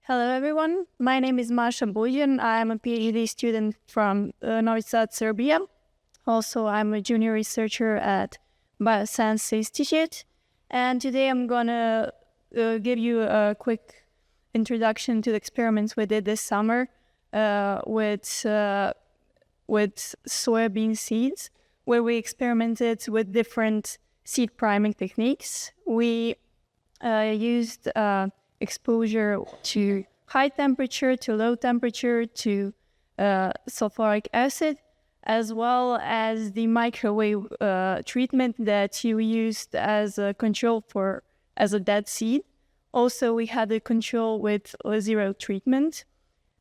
Hello, everyone. My name is Masha Buljan. I'm a PhD student from Novi Sad, Serbia. Also, I'm a junior researcher at DIVAS Institute. And today I'm going to give you a quick introduction to the experiments we did this summer with soybean seeds, where we experimented with different seed priming techniques. We used exposure to high temperature, to low temperature, to sulfuric acid, as well as the microwave treatment that you used as a control as a dead seed. Also, we had a control with zero treatment.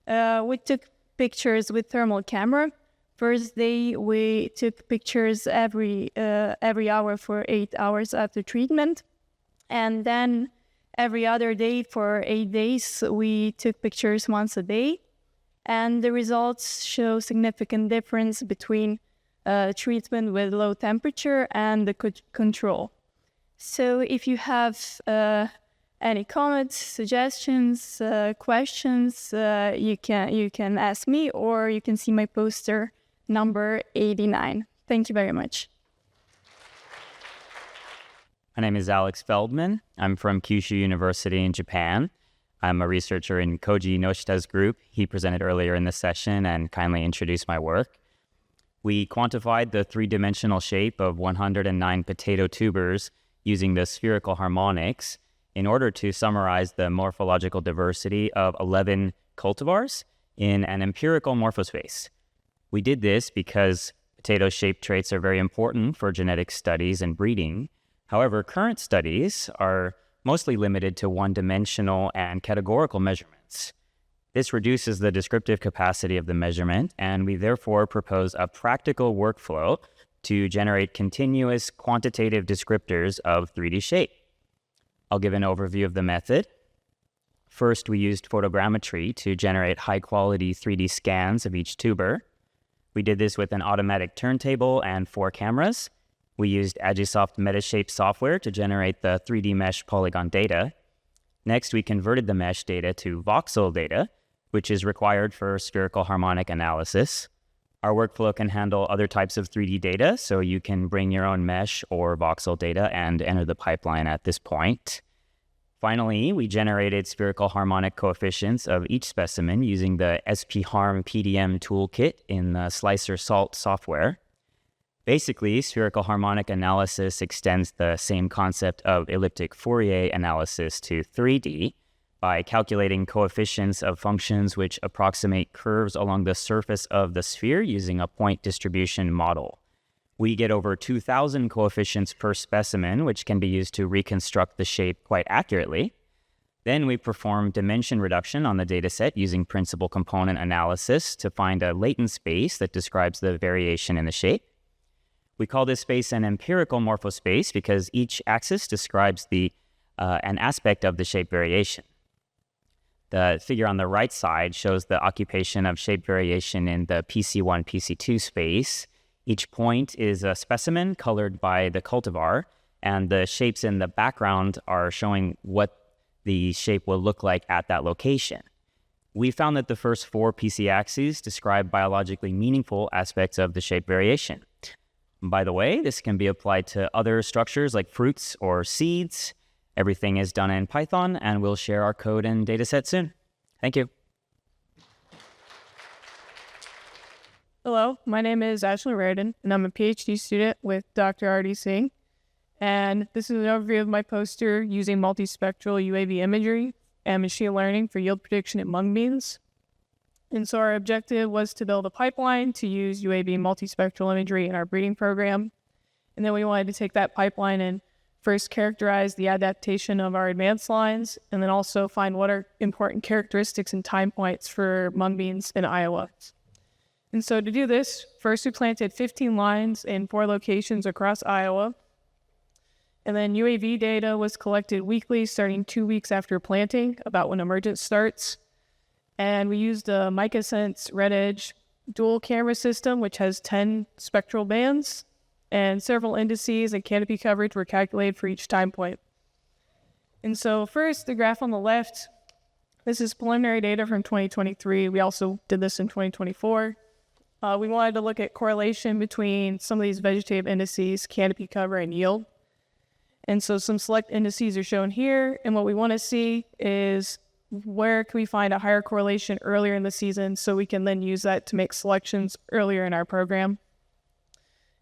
We took pictures with thermal camera. First day, we took pictures every hour for 8 hours after treatment. And then every other day for 8 days, we took pictures once a day. And the results show significant difference between treatment with low temperature and the control. So if you have any comments, suggestions, questions, you can ask me, or you can see my poster number 89. Thank you very much. My name is Alex Feldman. I'm from Kyushu University in Japan. I'm a researcher in Koji Noshita's group. He presented earlier in the session and kindly introduced my work. We quantified the three-dimensional shape of 109 potato tubers using the spherical harmonics in order to summarize the morphological diversity of 11 cultivars in an empirical morphospace. We did this because potato shape traits are very important for genetic studies and breeding. However, current studies are mostly limited to one-dimensional and categorical measurements. This reduces the descriptive capacity of the measurement, and we therefore propose a practical workflow to generate continuous quantitative descriptors of 3D shape. I'll give an overview of the method. First, we used photogrammetry to generate high-quality 3D scans of each tuber. We did this with an automatic turntable and 4 cameras. We used Agisoft Metashape software to generate the 3D mesh polygon data. Next, we converted the mesh data to voxel data, which is required for spherical harmonic analysis. Our workflow can handle other types of 3D data, so you can bring your own mesh or voxel data and enter the pipeline at this point. Finally, we generated spherical harmonic coefficients of each specimen using the SPHarm PDM toolkit in the Slicer Salt software. Basically, spherical harmonic analysis extends the same concept of elliptic Fourier analysis to 3D by calculating coefficients of functions which approximate curves along the surface of the sphere using a point distribution model. We get over 2,000 coefficients per specimen, which can be used to reconstruct the shape quite accurately. Then we perform dimension reduction on the dataset using principal component analysis to find a latent space that describes the variation in the shape. We call this space an empirical morphospace because each axis describes an aspect of the shape variation. The figure on the right side shows the occupation of shape variation in the PC1, PC2 space. Each point is a specimen colored by the cultivar, and the shapes in the background are showing what the shape will look like at that location. We found that the first 4 PC axes describe biologically meaningful aspects of the shape variation. By the way, this can be applied to other structures like fruits or seeds. Everything is done in Python, and we'll share our code and dataset soon. Thank you. Hello, my name is Ashley Raridan, and I'm a PhD student with Dr. R.D. Singh. And this is an overview of my poster using multispectral UAV imagery and machine learning for yield prediction in mung beans. And so our objective was to build a pipeline to use UAV multispectral imagery in our breeding program. And then we wanted to take that pipeline and first characterize the adaptation of our advanced lines, and then also find what are important characteristics and time points for mung beans in Iowa. And so to do this, first we planted 15 lines in 4 locations across Iowa. And then UAV data was collected weekly starting 2 weeks after planting, about when emergence starts. And we used a MicaSense Red Edge dual camera system, which has 10 spectral bands, and several indices and canopy coverage were calculated for each time point. And so first, the graph on the left This is preliminary data from 2023. We also did this in 2024. We wanted to look at correlation between some of these vegetative indices, canopy cover, and yield. And so some select indices are shown here. And what we want to see is where can we find a higher correlation earlier in the season so we can then use that to make selections earlier in our program.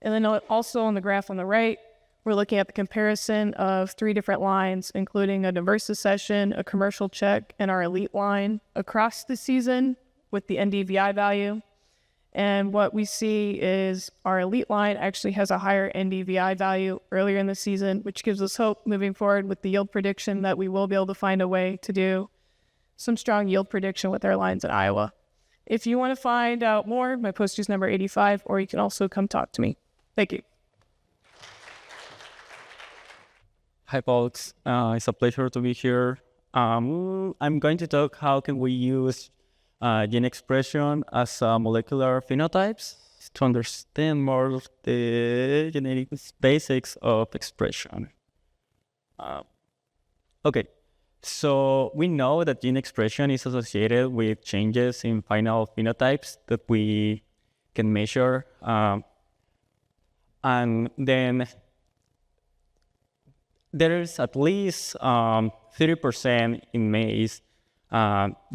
And then also on the graph on the right, we're looking at the comparison of 3 different lines, including a DIVAS Session, a commercial check, and our elite line across the season with the NDVI value. And what we see is our elite line actually has a higher NDVI value earlier in the season, which gives us hope moving forward with the yield prediction that we will be able to find a way to do some strong yield prediction with our lines in Iowa. If you want to find out more, my poster is number 85, or you can also come talk to me. Thank you. Hi, folks. It's a pleasure to be here. I'm going to talk how can we use gene expression as molecular phenotypes to understand more of the genetic basics of expression. Okay, so we know that gene expression is associated with changes in final phenotypes that we can measure. And then there is at least 30% in maize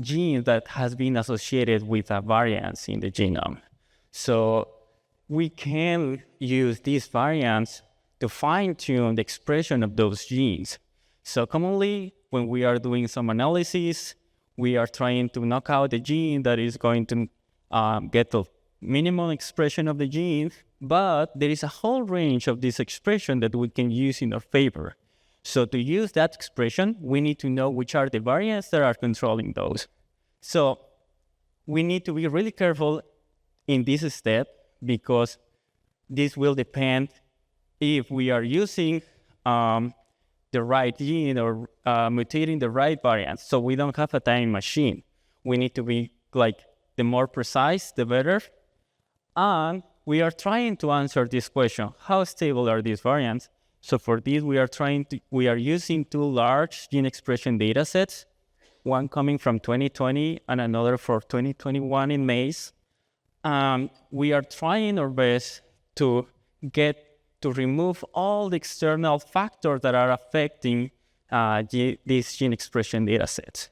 gene that has been associated with a variance in the genome. So we can use these variants to fine-tune the expression of those genes. So commonly, when we are doing some analysis, we are trying to knock out the gene that is going to get the minimum expression of the gene, but there is a whole range of this expression that we can use in our favor. So to use that expression, we need to know which are the variants that are controlling those. So we need to be really careful in this step because this will depend if we are using the right gene or mutating the right variants. So we don't have a time machine. We need to be like the more precise, the better. And we are trying to answer this question: how stable are these variants? So for this, we are using 2 large gene expression data sets, one coming from 2020 and another for 2021 in maize. We are trying our best to remove all the external factors that are affecting these gene expression data sets.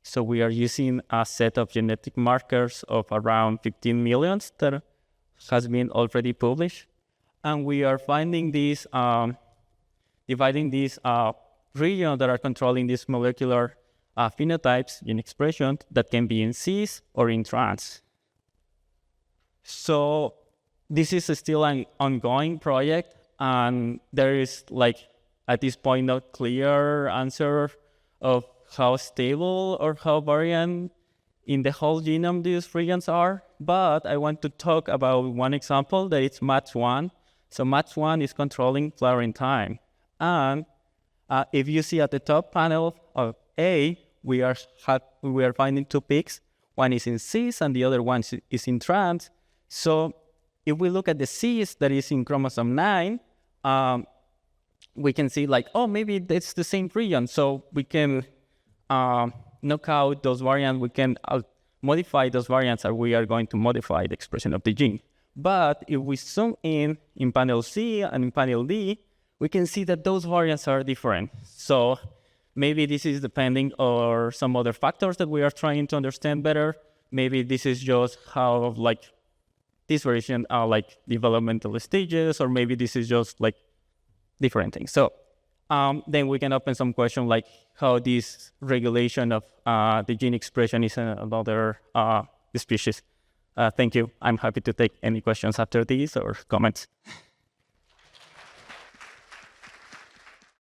So we are using a set of genetic markers of around 15 million that has been already published. And we are finding these, dividing these regions that are controlling these molecular phenotypes in expression that can be in cis or in trans. So this is still an ongoing project, and there is at this point no clear answer of how stable or how variant in the whole genome these regions are. But I want to talk about one example that it's MATS1. So MATS1 is controlling flowering time. And if you see at the top panel of A, we are finding 2 peaks. One is in cis and the other one is in trans. So if we look at the cis that is in chromosome 9, we can see maybe it's the same region. So we can knock out those variants. We can modify those variants, and we are going to modify the expression of the gene. But if we zoom in panel C and in panel D, we can see that those variants are different. So maybe this is depending on some other factors that we are trying to understand better. Maybe this is just how this variation are developmental stages, or maybe this is just different things. So then we can open some question like how this regulation of the gene expression is in another species. Thank you. I'm happy to take any questions after these or comments.